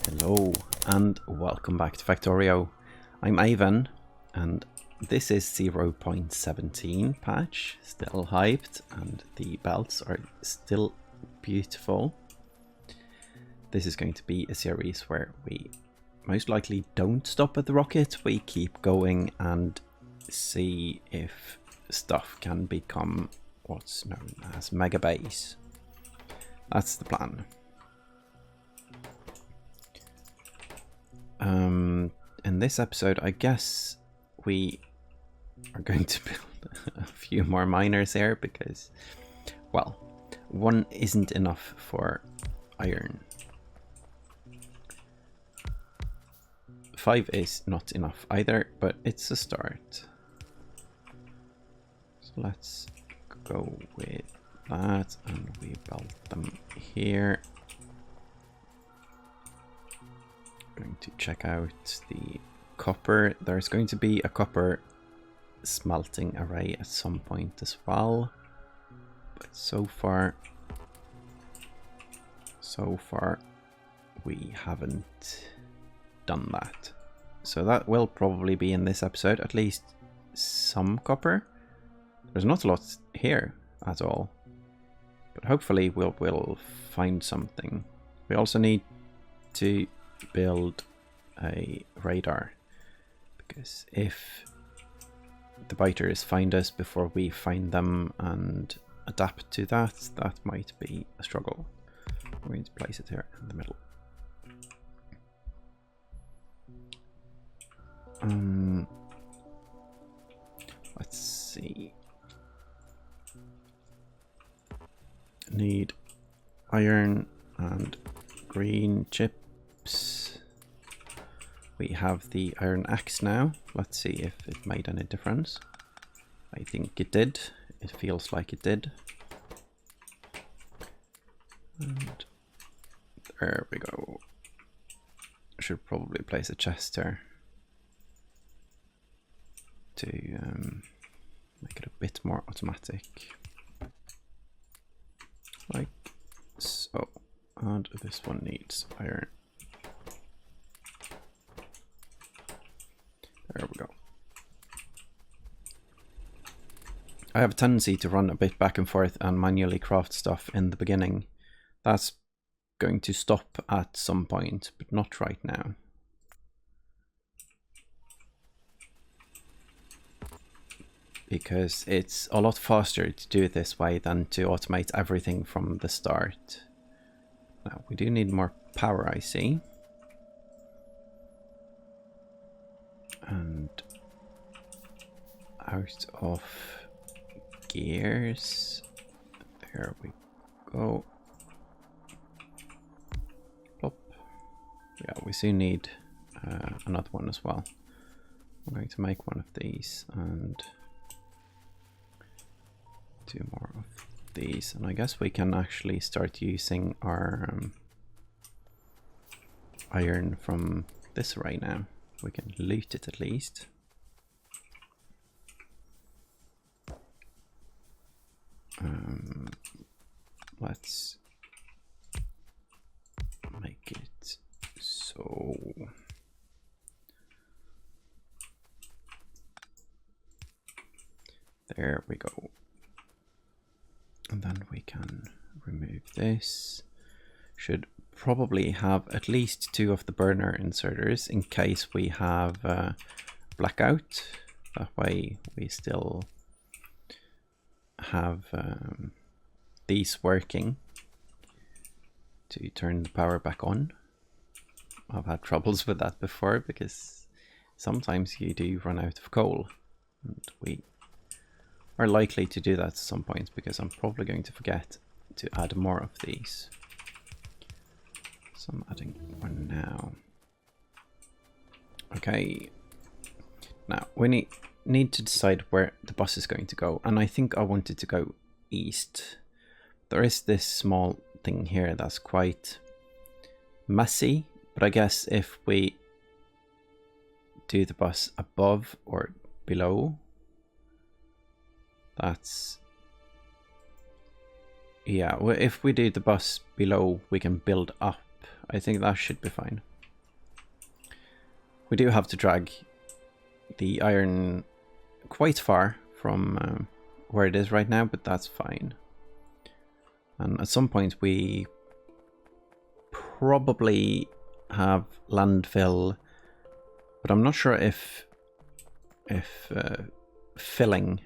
Hello and welcome back to Factorio. I'm Ivan and this is 0.17 patch, still hyped, and the belts are still beautiful. This is going to be a series where we most likely don't stop at the rocket, we keep going and see if stuff can become what's known as Megabase. That's the plan. In this episode, I guess we are going to build a few more miners here because, well, one isn't enough for iron. 5 is not enough either, but it's a start. So let's go with that and we build them here. Going to check out the copper. There's going to be a copper smelting array at some point as well, but so far we haven't done that. So that will probably be in this episode, at least some copper. There's not a lot here at all, but hopefully we'll find something. We also need to build a radar, because if the biters find us before we find them and adapt to that, that might be a struggle. I'm going to place it here in the middle. Let's see. Need iron and green chips. We have the iron axe now. Let's see if it made any difference. I think it did. It feels like it did. And there we go. Should probably place a chest here to make it a bit more automatic. Like so. And this one needs iron. There we go. I have a tendency to run a bit back and forth and manually craft stuff in the beginning. That's going to stop at some point, but not right now. Because it's a lot faster to do it this way than to automate everything from the start. Now, we do need more power, I see. And out of gears. There we go. Plop. Yeah, we soon need another one as well. I'm going to make one of these and 2 more of these, and I guess we can actually start using our iron from this array now. We can loot it at least. Let's make it so. There we go. And then we can remove this. Should probably have at least 2 of the burner inserters in case we have blackout. That way we still have these working to turn the power back on. I've had troubles with that before because sometimes you do run out of coal, and we are likely to do that at some point because I'm probably going to forget to add more of these. So I'm adding one now. Okay. Now we need to decide where the bus is going to go, and I think I want it to go east. There is this small thing here that's quite messy, but I guess if we do the bus above or below, that's, yeah, well, if we do the bus below, we can build up. I think that should be fine. We do have to drag the iron quite far from where it is right now, but that's fine. And at some point we probably have landfill, but I'm not sure if filling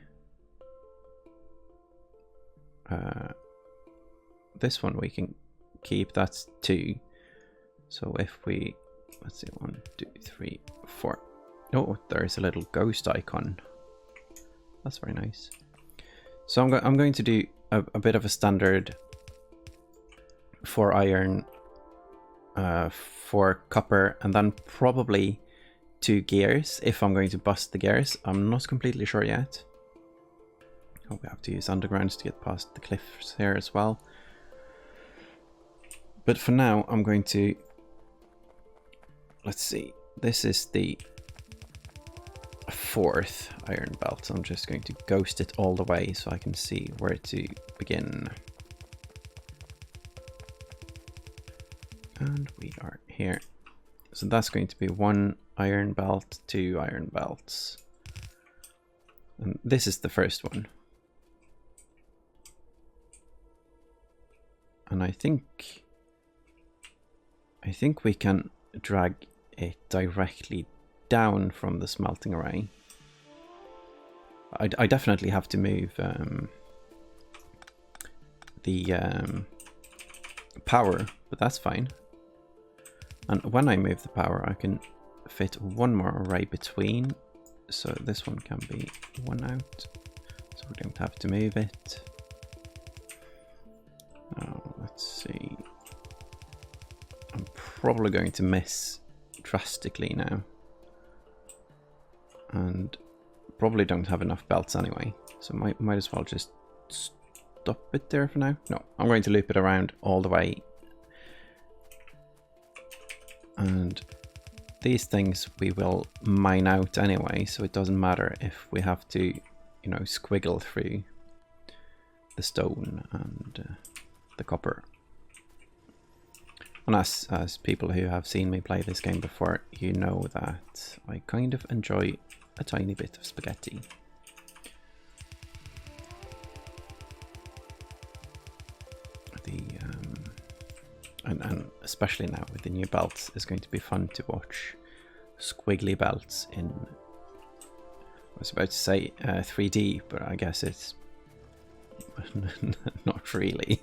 this one we can keep. That's 2. So if we, let's see, 1, 2, 3, 4. Oh, there is a little ghost icon. That's very nice. So I'm going to do a bit of a standard for iron, for copper, and then probably 2 gears if I'm going to bust the gears. I'm not completely sure yet. Oh, we have to use undergrounds to get past the cliffs here as well. But for now, I'm going to, let's see, this is the 4th iron belt. So I'm just going to ghost it all the way so I can see where to begin. And we are here. So that's going to be 1 iron belt, 2 iron belts. And this is the first one. And I think we can drag it directly down from the smelting array. I definitely have to move the power, but that's fine. And when I move the power, I can fit 1 more array between. So this one can be 1 out. So we don't have to move it. Now, let's see. I'm probably going to miss drastically now. And probably don't have enough belts anyway. So might as well just stop it there for now. No, I'm going to loop it around all the way. And these things we will mine out anyway, so it doesn't matter if we have to, you know, squiggle through the stone and the copper. And as people who have seen me play this game before, you know that I kind of enjoy a tiny bit of spaghetti. And especially now with the new belts, it's going to be fun to watch squiggly belts in, I was about to say 3D, but I guess it's not really.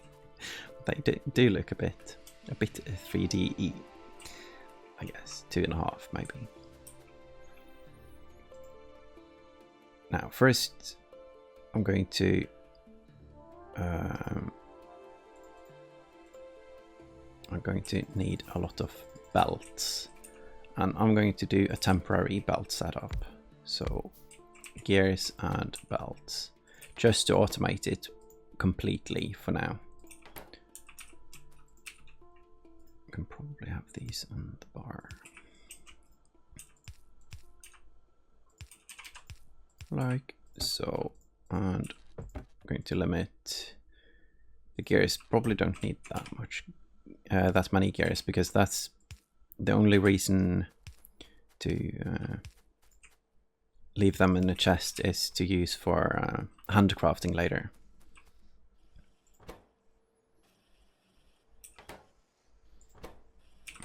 They do look a bit 3D-y, I guess, 2.5 maybe. Now first I'm going to need a lot of belts, and I'm going to do a temporary belt setup. So gears and belts, just to automate it completely for now. I can probably have these on the bar. Like so, and I'm going to limit the gears. Probably don't need that many gears, because that's the only reason to leave them in the chest is to use for handcrafting later.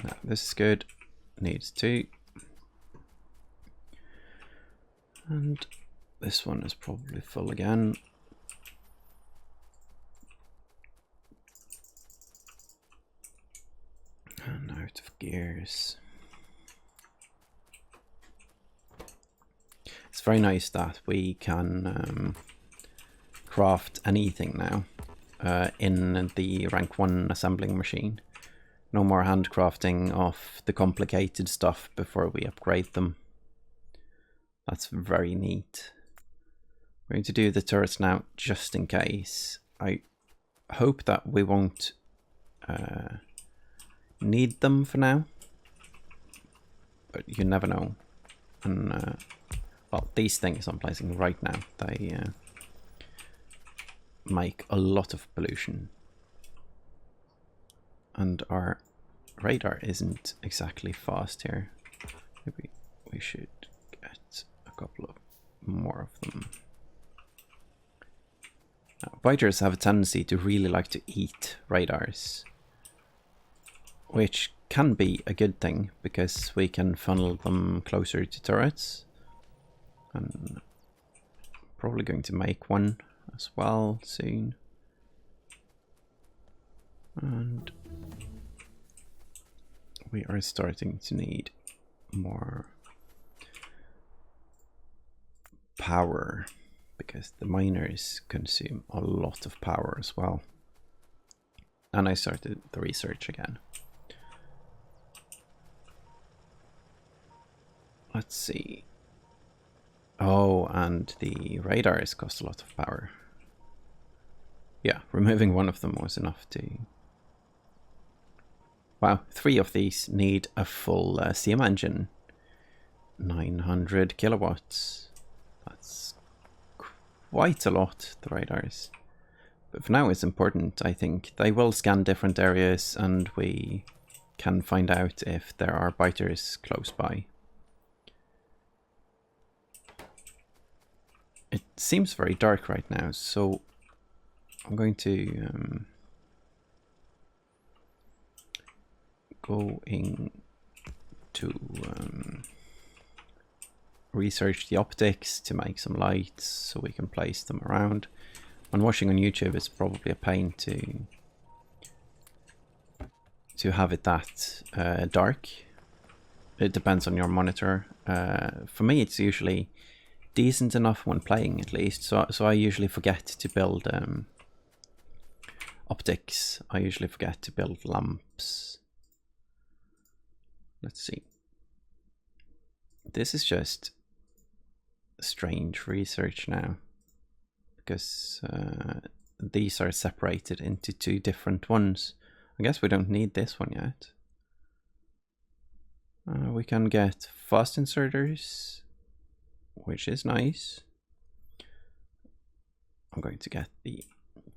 Now, this is good. Needs 2. And this one is probably full again. And out of gears. It's very nice that we can craft anything now in the rank 1 assembling machine. No more handcrafting of the complicated stuff before we upgrade them. That's very neat. We're going to do the turrets now just in case. I hope that we won't need them for now, but you never know. And well, these things I'm placing right now, they make a lot of pollution, and our radar isn't exactly fast here. Maybe we should get a couple of more of them. Now, biters have a tendency to really like to eat radars, which can be a good thing because we can funnel them closer to turrets. And probably going to make one as well soon. And we are starting to need more power because the miners consume a lot of power as well. And I started the research again. Let's see. Oh, and the radars cost a lot of power. Yeah, removing one of them was enough to... Wow, 3 of these need a full steam engine. 900 kilowatts. That's quite a lot, the radars. But for now it's important, I think. They will scan different areas and we can find out if there are biters close by. It seems very dark right now, so I'm going to research the optics to make some lights so we can place them around. When watching on YouTube, it's probably a pain to have it that dark. It depends on your monitor. For me, it's usually decent enough when playing, at least. So I usually forget to build optics. I usually forget to build lamps. Let's see. This is just strange research now, because these are separated into 2 different ones. I guess we don't need this one yet. We can get fast inserters, which is nice. I'm going to get the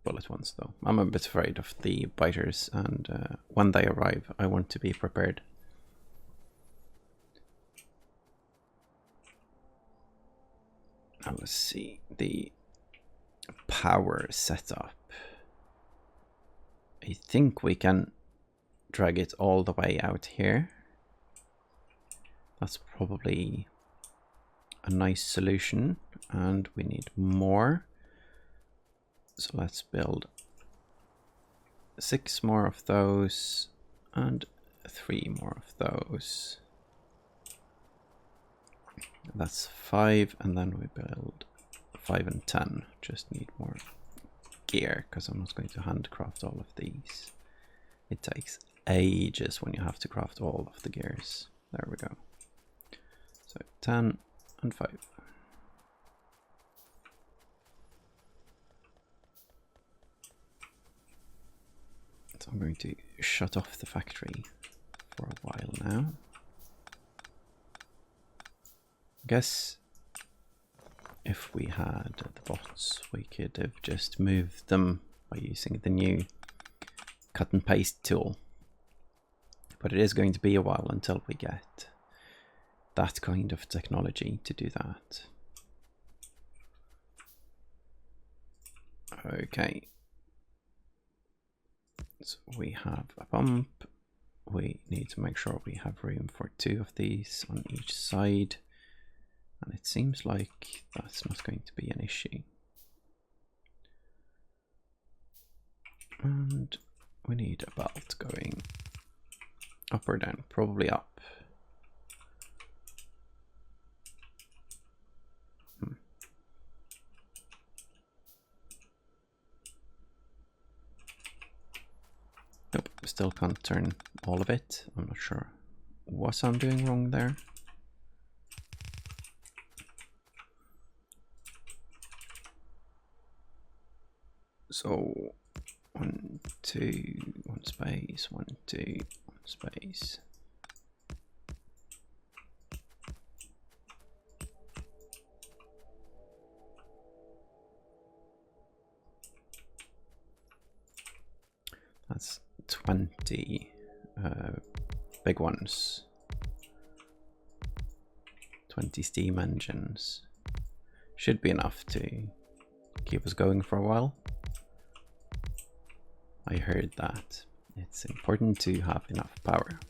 bullet ones though. I'm a bit afraid of the biters, and when they arrive I want to be prepared. Now let's see the power setup. I think we can drag it all the way out here. That's probably a nice solution, and we need more. So let's build 6 more of those and 3 more of those. That's 5, and then we build 5 and 10. Just need more gear because I'm not going to handcraft all of these. It takes ages when you have to craft all of the gears. There we go. So 10 and 5. So I'm going to shut off the factory for a while now. I guess if we had the bots, we could have just moved them by using the new cut and paste tool. But it is going to be a while until we get that kind of technology to do that. Okay. So we have a pump. We need to make sure we have room for 2 of these on each side. And it seems like that's not going to be an issue. And we need a belt going up or down, probably up. Nope, still can't turn all of it. I'm not sure what I'm doing wrong there. So 1, 2, 1 space, 1, 2, 1 space. That's 20 big ones. 20 steam engines. Should be enough to keep us going for a while. I heard that it's important to have enough power.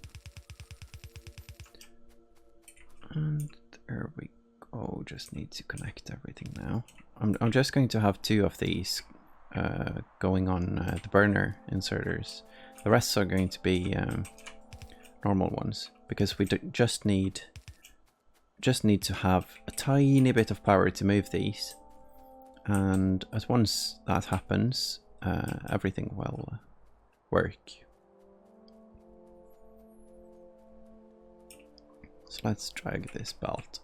And there we go, just need to connect everything now. I'm just going to have 2 of these going on the burner inserters. The rest are going to be normal ones, because we just need to have a tiny bit of power to move these, and as once that happens, everything will work. So let's drag this belt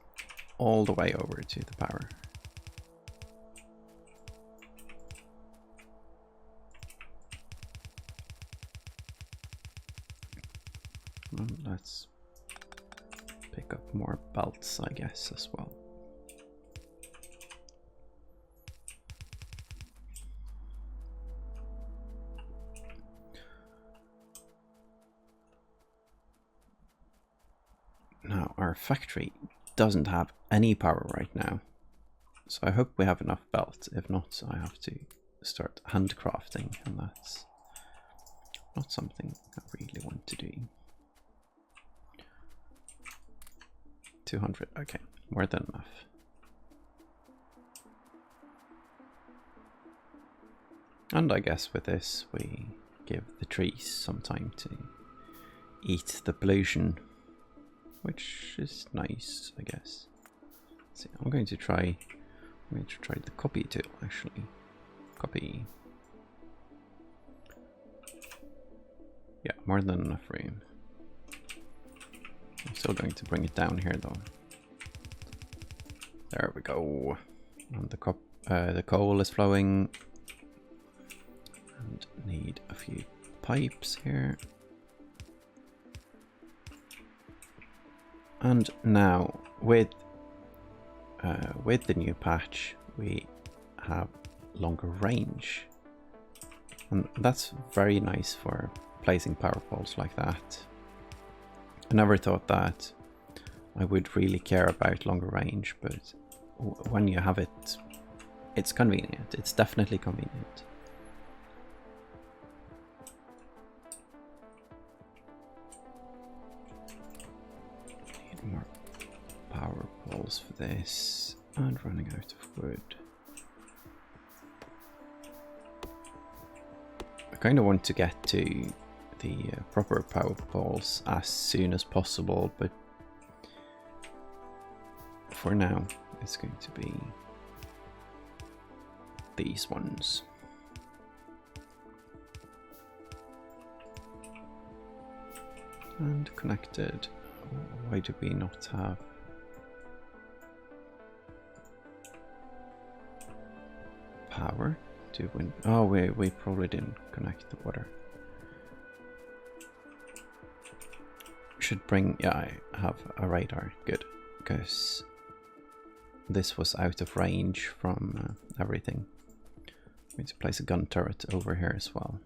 all the way over to the power. And let's pick up more belts, I guess, as well. Now, our factory doesn't have any power right now, so I hope we have enough belts. If not, I have to start handcrafting, and that's not something I really want to do. 200, okay, more than enough. And I guess with this we give the trees some time to eat the pollution, which is nice, I guess. Let's see, I'm going to try the copy tool, actually. Copy. Yeah, more than enough room. I'm still going to bring it down here though. There we go. And the coal is flowing. And need a few pipes here. And now with the new patch, we have longer range, and that's very nice for placing power poles like that. I never thought that I would really care about longer range, but when you have it, it's convenient. It's definitely convenient. Need more power poles for this, and running out of wood. I kind of want to get to the proper power poles as soon as possible, but for now it's going to be these ones. And connected. Why do we not have power to win? Oh, we probably didn't connect the water. Should bring, yeah, I have a radar, good, because this was out of range from everything. I need to place a gun turret over here as well.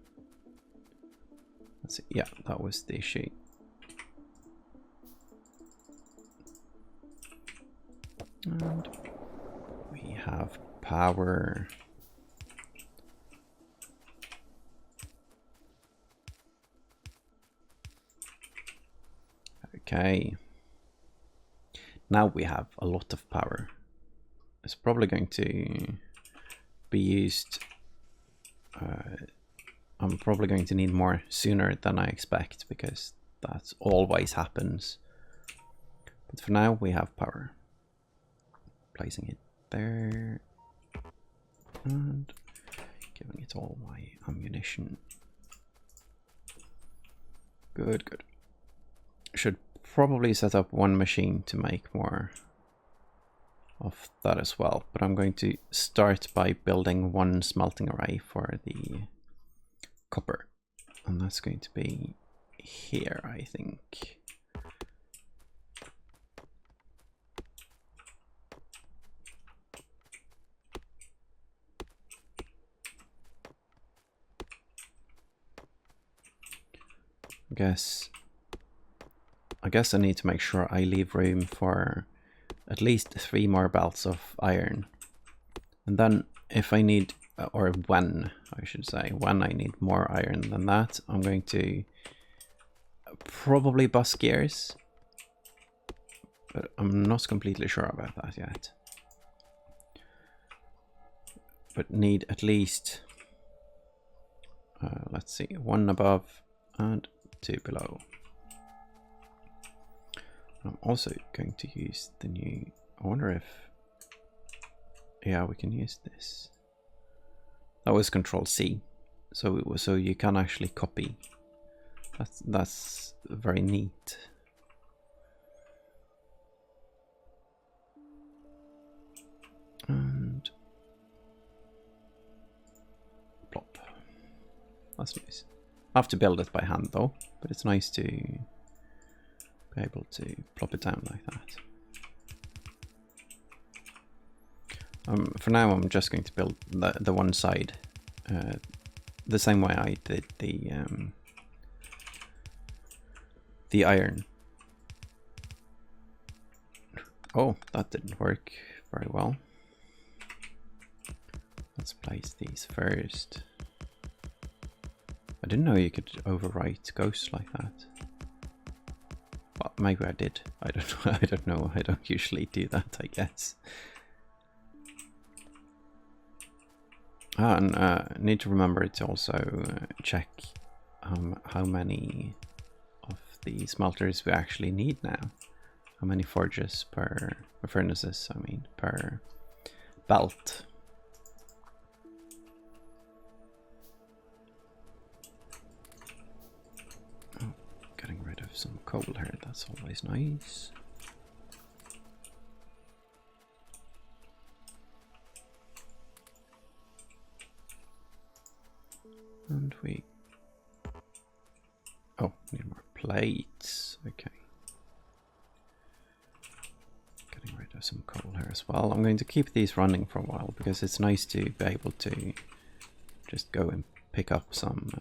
Let's see, yeah, that was the issue. And we have power. Okay. Now we have a lot of power. It's probably going to be used. I'm probably going to need more sooner than I expect, because that always happens. But for now we have power. Placing it there. And giving it all my ammunition. Good, good. Should probably set up one machine to make more of that as well, but I'm going to start by building one smelting array for the copper, and that's going to be here, I think. I guess I need to make sure I leave room for at least 3 more belts of iron. And then if I need, or when I should say, when I need more iron than that, I'm going to probably bus gears. But I'm not completely sure about that yet. But need at least, let's see, 1 above and 2 below. I'm also going to use the new, I wonder if, yeah, we can use this. That was Control C, so you can actually copy. That's very neat. And plop. That's nice. I have to build it by hand though, but it's nice to be able to plop it down like that. For now, I'm just going to build the one side the same way I did the iron. Oh, that didn't work very well. Let's place these first. I didn't know you could overwrite ghosts like that. Well, maybe I did. I don't know. I don't know. I don't usually do that, I guess. And need to remember to also check how many of the smelters we actually need now. How many forges per, or furnaces, I mean, per belt. Oh, getting rid of some coal here, that's always nice. And we, oh, need more plates, okay. Getting rid of some coal here as well. I'm going to keep these running for a while because it's nice to be able to just go and pick up some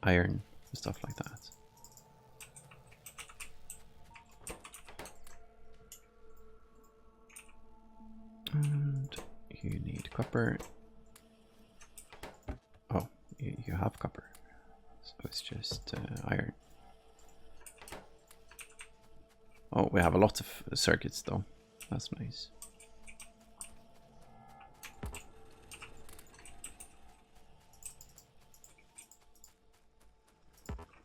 iron and stuff like that. And you need copper. Oh, you have copper, so it's just iron. Oh, we have a lot of circuits though. That's nice.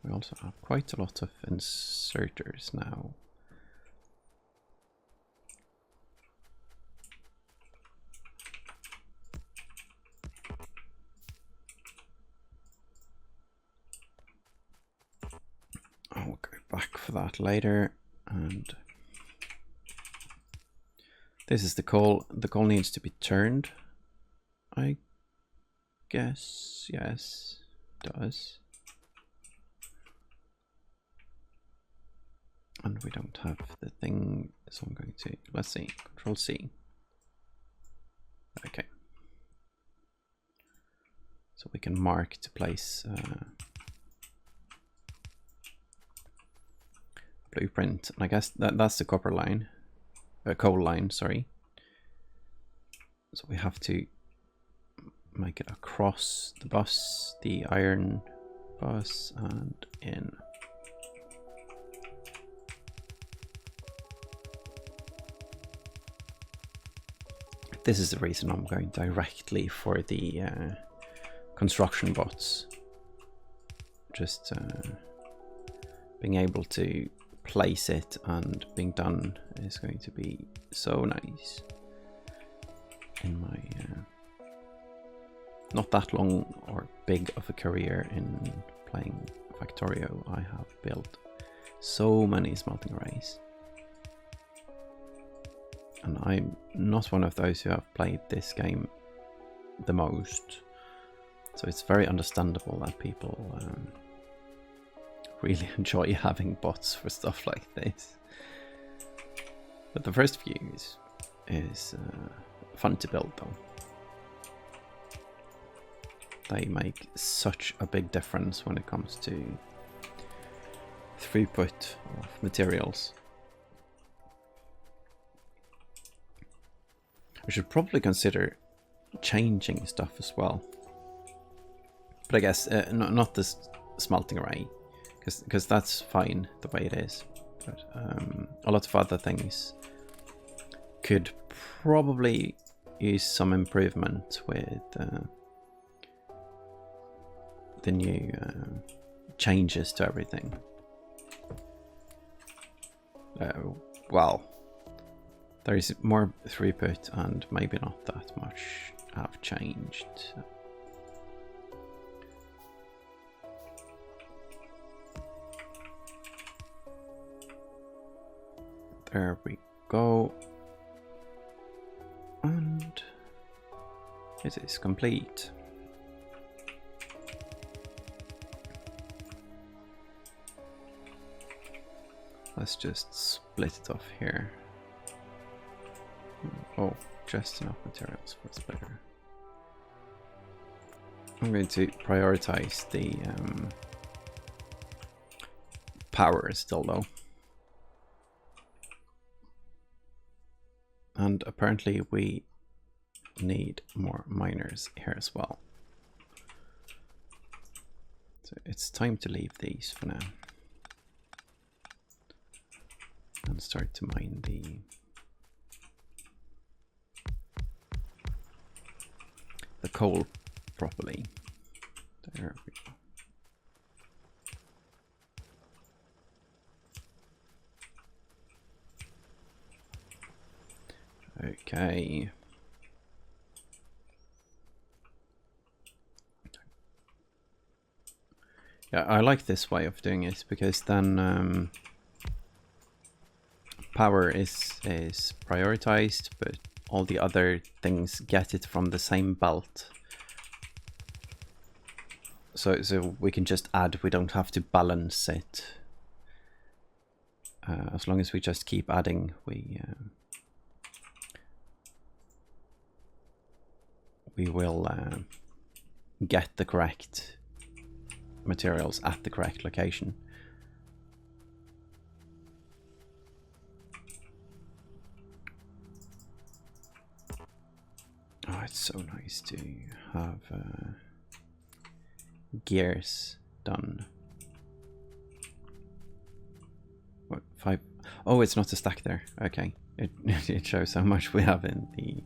We also have quite a lot of inserters now. I'll go back for that later. And this is the coal. The coal needs to be turned, I guess. Yes, it does. And we don't have the thing, so I'm going to, let's see, Control C. Okay. So we can mark to place blueprint, and I guess that's the copper line, coal line, sorry. So we have to make it across the bus, the iron bus, and in. This is the reason I'm going directly for the construction bots. Just being able to place it and being done is going to be so nice. In my not that long or big of a career in playing Factorio, I have built so many smelting arrays. And I'm not one of those who have played this game the most, so it's very understandable that people really enjoy having bots for stuff like this. But the first few is fun to build though. They make such a big difference when it comes to throughput of materials. We should probably consider changing stuff as well. But I guess not this smelting array, because that's fine the way it is. But a lot of other things could probably use some improvement with the new changes to everything. Well, there is more throughput and maybe not that much have changed. There we go. And it is complete. Let's just split it off here. Oh, just enough materials for a splitter. I'm going to prioritize the power still though. And apparently we need more miners here as well. So it's time to leave these for now. And start to mine the coal properly. There we go. Okay. Yeah, I like this way of doing it because then power is prioritized, but all the other things get it from the same belt. So we can just add, we don't have to balance it. As long as we just keep adding, we will get the correct materials at the correct location. Oh, it's so nice to have gears done. What, 5? Oh, it's not a stack there. Okay, it shows how much we have in the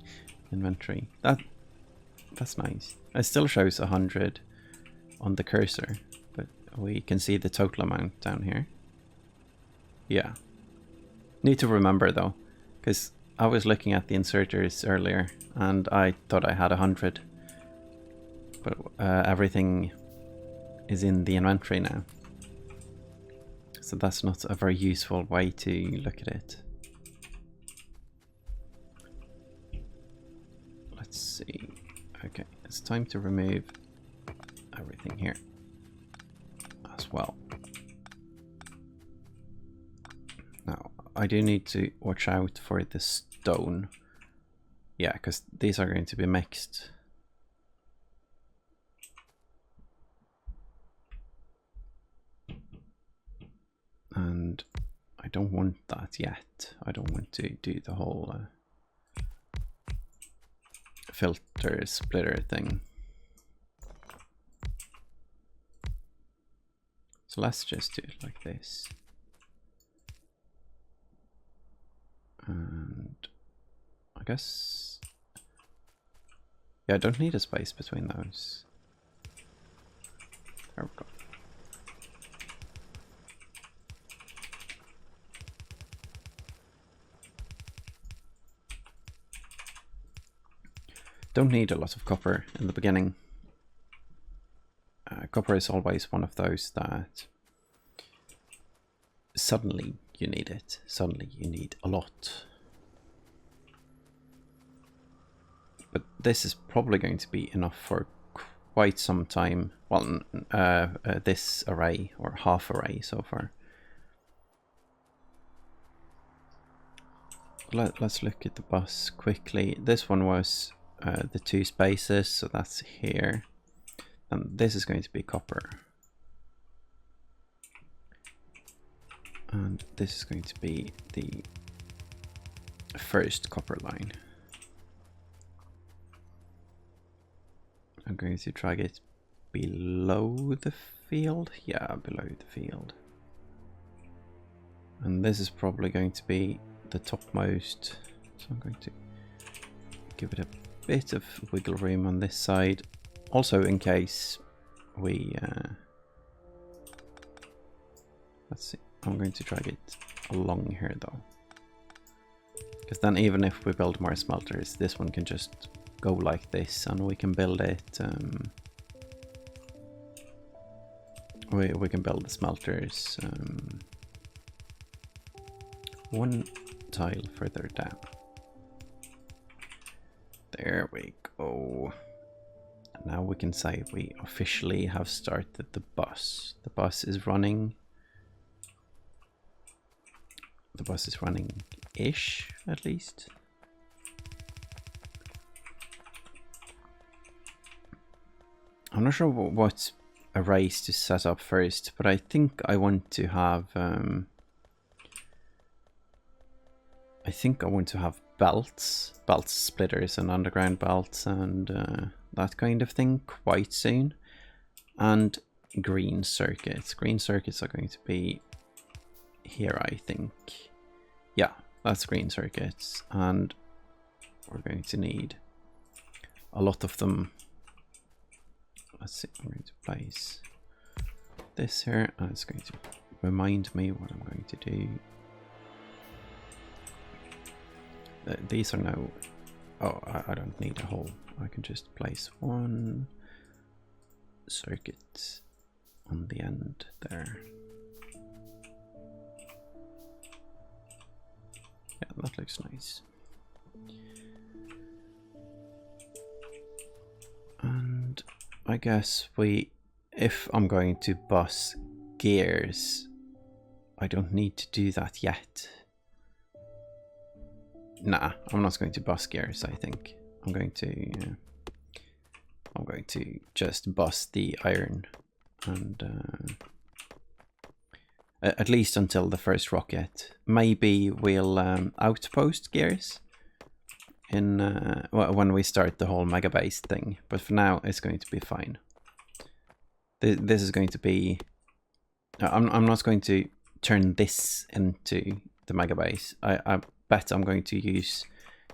inventory. That's nice. It still shows 100 on the cursor, but we can see the total amount down here. Yeah. Need to remember though, because I was looking at the inserters earlier and I thought I had 100, but everything is in the inventory now. So that's not a very useful way to look at it. Let's see. Okay, it's time to remove everything here as well. Now, I do need to watch out for the stone. Yeah, because these are going to be mixed. And I don't want that yet. I don't want to do the whole filter splitter thing. So let's just do it like this. And I guess, yeah, I don't need a space between those. There we go. Don't need a lot of copper in the beginning. Copper is always one of those that suddenly you need it. Suddenly you need a lot. But this is probably going to be enough for quite some time. Well, this array, or half array so far. Let's look at the bus quickly. This one was the 2 spaces, so that's here. And this is going to be copper. And this is going to be the first copper line. I'm going to drag it below the field. Yeah, below the field. And this is probably going to be the topmost. So I'm going to give it a bit of wiggle room on this side. Also in case we... let's see. I'm going to drag it along here though. Because then even if we build more smelters, this one can just go like this and we can build it... we can build the smelters one tile further down. There we go. And now we can say we officially have started the bus. The bus is running. The bus is running-ish, at least. I'm not sure what arrays to set up first, but I think I want to have belts splitters and underground belts and that kind of thing quite soon, and green circuits. Green circuits are going to be here, I think. Yeah, that's green circuits, and we're going to need a lot of them. Let's see, I'm going to place this here, and it's going to remind me what I'm going to do. These are now... Oh, I don't need a hole. I can just place one circuit on the end there. Yeah, that looks nice. And I guess if I'm going to bus gears, I don't need to do that yet. Nah, I'm not going to bus gears, I think. I'm going to just bust the iron and at least until the first rocket. Maybe we'll outpost gears in when we start the whole Megabase thing, but for now it's going to be fine. This is going to be... I'm not going to turn this into the Megabase. I bet I'm going to use,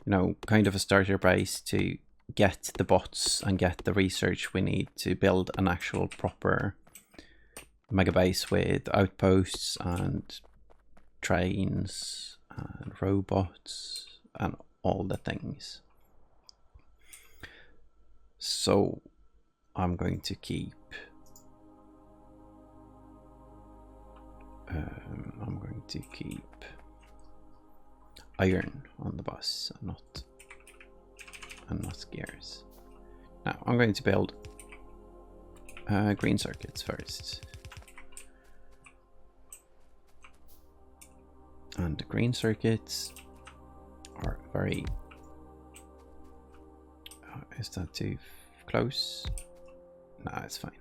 you know, kind of a starter base to get the bots and get the research we need to build an actual proper Megabase with outposts and trains and robots and all the things. So I'm going to keep iron on the bus and not gears. Now I'm going to build green circuits first. And the green circuits are very... is that too close? Nah, it's fine.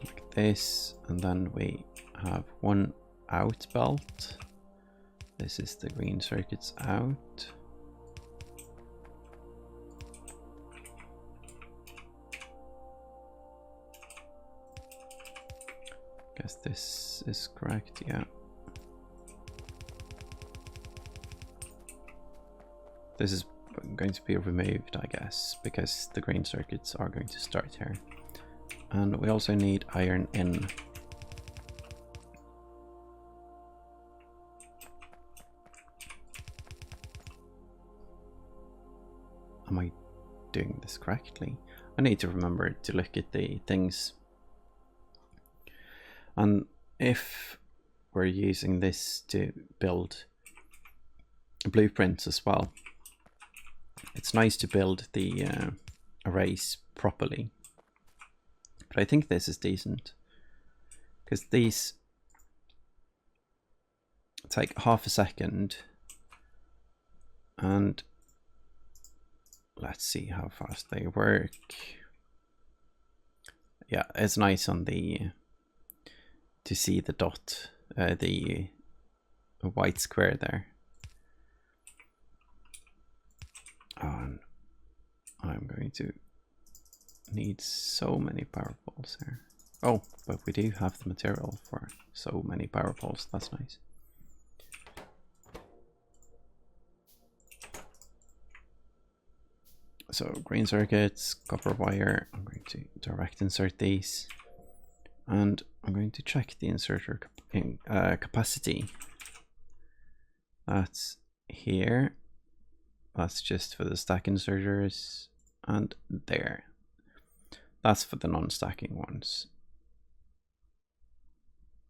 Like this, and then we have one out belt. This is the green circuits out. Guess this is correct, yeah. This is going to be removed, I guess, because the green circuits are going to start here. And we also need iron in. Am I doing this correctly? I need to remember to look at the things. And if we're using this to build blueprints as well, it's nice to build the arrays properly. But I think this is decent, because these take half a second, and let's see how fast they work. Yeah, it's nice on the to see the dot, the white square there. And I'm going to need so many power poles here. Oh, but we do have the material for so many power poles. That's nice. So green circuits, copper wire. I'm going to direct insert these, and I'm going to check the inserter capacity. That's here. That's just for the stack inserters, and there. That's for the non-stacking ones.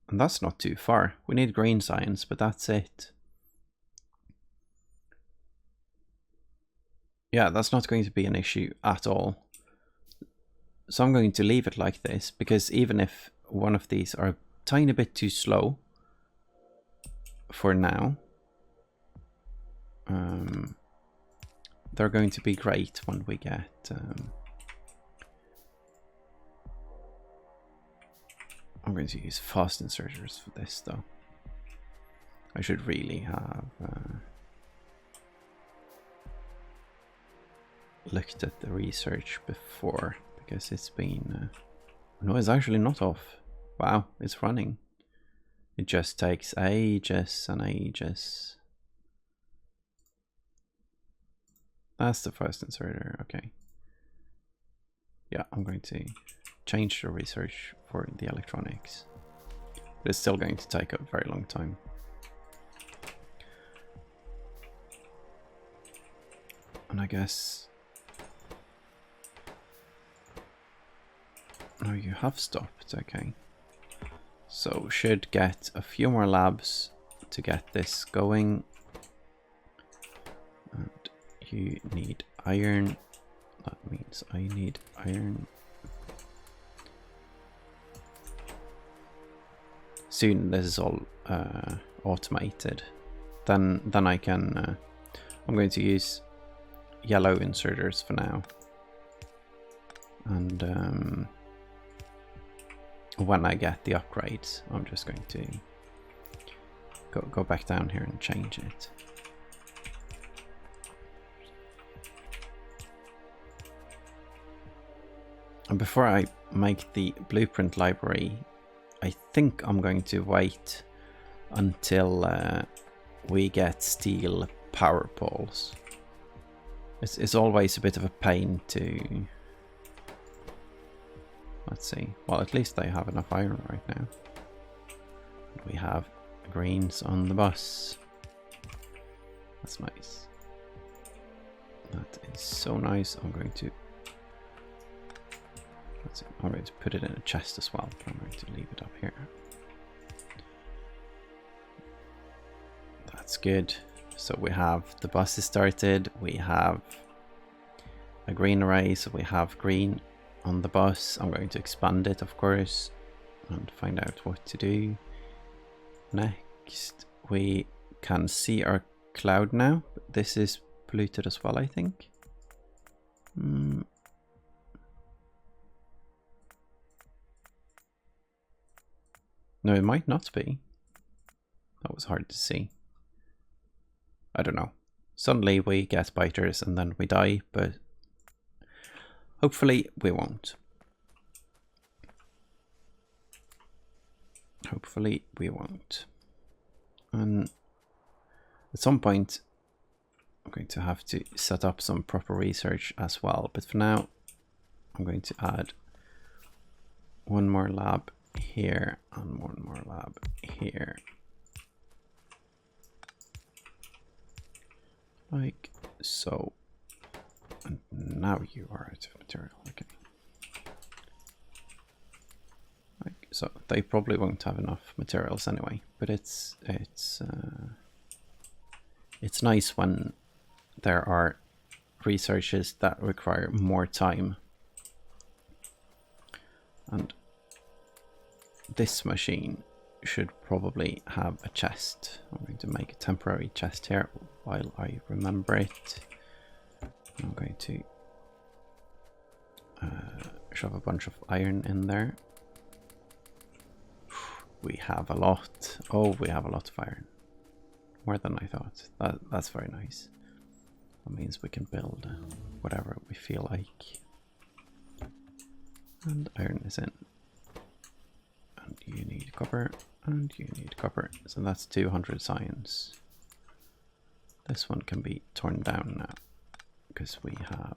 And that's not too far. We need green science, but that's it. Yeah, that's not going to be an issue at all. So I'm going to leave it like this, because even if one of these are a tiny bit too slow for now, they're going to be great when we get... I'm going to use fast inserters for this though. I should really have looked at the research before, because it's been... no, it's actually not off. Wow, it's running. It just takes ages and ages. That's the first inserter, okay. Yeah, I'm going to change the research for the electronics. But it's still going to take a very long time. And I guess... no, you have stopped, okay. So should get a few more labs to get this going. And you need iron. That means I need iron. Soon this is all automated. Then I can... I'm going to use yellow inserters for now. And when I get the upgrades, I'm just going to go back down here and change it. And before I make the blueprint library, I think I'm going to wait until we get steel power poles. It's always a bit of a pain to... let's see. Well, at least I have enough iron right now. We have greens on the bus. That's nice. That is so nice. I'm going to... let's see. I'm going to put it in a chest as well, but I'm going to leave it up here. That's good. So we have the buses started. We have a green array, so we have green on the bus. I'm going to expand it, of course, and find out what to do. Next, we can see our cloud now. This is polluted as well, I think. No, it might not be. That was hard to see. I don't know. Suddenly we get biters and then we die, but hopefully we won't. Hopefully we won't. And at some point I'm going to have to set up some proper research as well. But for now, I'm going to add one more lab here and one more lab here. Like so. And now you are out of material, okay. Like so, they probably won't have enough materials anyway, but it's nice when there are researches that require more time. And this machine should probably have a chest. I'm going to make a temporary chest here while I remember it. I'm going to shove a bunch of iron in there. We have a lot. Oh, we have a lot of iron. More than I thought. That's very nice. That means we can build whatever we feel like. And iron is in. And you need copper, and you need copper. So that's 200 science. This one can be torn down now, because we have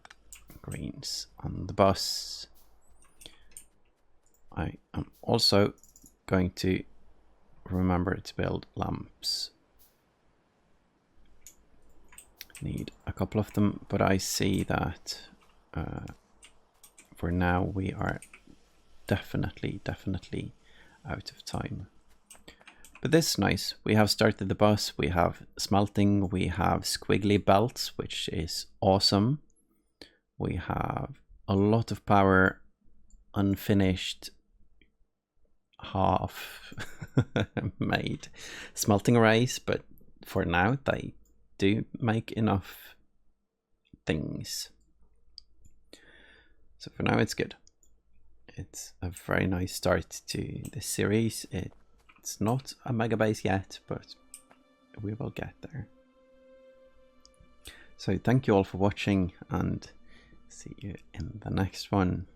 greens on the bus. I am also going to remember to build lamps. Need a couple of them, but I see that for now we are definitely out of time. But this is nice. We have started the bus, we have smelting, we have squiggly belts, which is awesome. We have a lot of power, unfinished, half made smelting arrays, but for now they do make enough things. So for now it's good. It's a very nice start to this series. It's not a Megabase yet, but we will get there. So thank you all for watching, and see you in the next one.